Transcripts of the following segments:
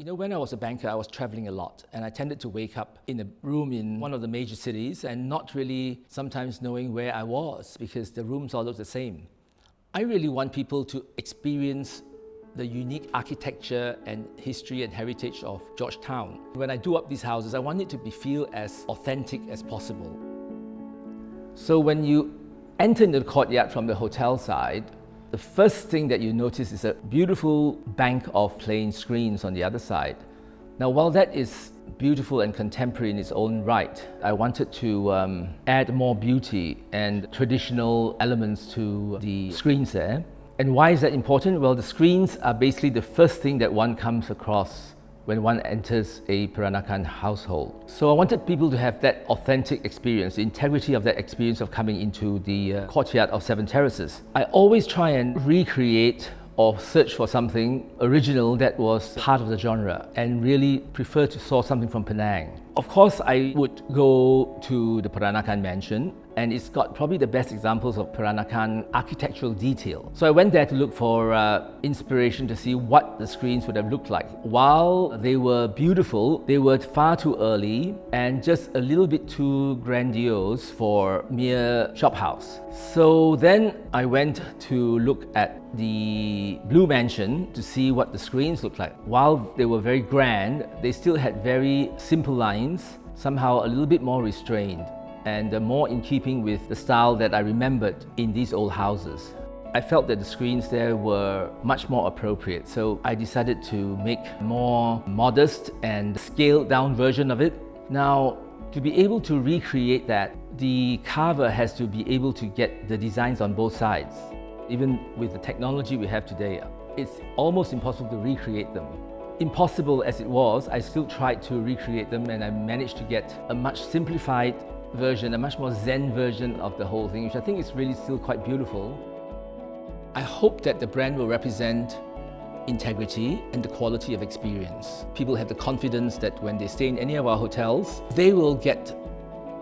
You know, when I was a banker, I was traveling a lot, and I tended to wake up in a room in one of the major cities and not really sometimes knowing where I was because the rooms all look the same. I really want people to experience the unique architecture and history and heritage of Georgetown. When I do up these houses, I want it to feel as authentic as possible. So when you enter into the courtyard from the hotel side, the first thing that you notice is a beautiful bank of plain screens on the other side. Now, while that is beautiful and contemporary in its own right, I wanted to add more beauty and traditional elements to the screens there. And why is that important? Well, the screens are basically the first thing that one comes across when one enters a Peranakan household. So I wanted people to have that authentic experience, the integrity of that experience of coming into the courtyard of Seven Terraces. I always try and recreate or search for something original that was part of the genre and really prefer to source something from Penang. Of course, I would go to the Peranakan mansion, and it's got probably the best examples of Peranakan architectural detail. So I went there to look for inspiration to see what the screens would have looked like. While they were beautiful, they were far too early and just a little bit too grandiose for mere shop house. So then I went to look at the Blue Mansion to see what the screens looked like. While they were very grand, they still had very simple lines, somehow a little bit more restrained, and more in keeping with the style that I remembered in these old houses. I felt that the screens there were much more appropriate, so I decided to make a more modest and scaled down version of it. Now, to be able to recreate that, the carver has to be able to get the designs on both sides. Even with the technology we have today, it's almost impossible to recreate them. Impossible as it was, I still tried to recreate them, and I managed to get a much simplified version, a much more zen version of the whole thing, which I think is really still quite beautiful. I hope that the brand will represent integrity and the quality of experience. People have the confidence that when they stay in any of our hotels, they will get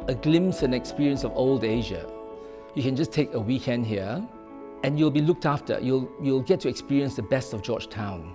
a glimpse and experience of old Asia. You can just take a weekend here and you'll be looked after. You'll get to experience the best of Georgetown.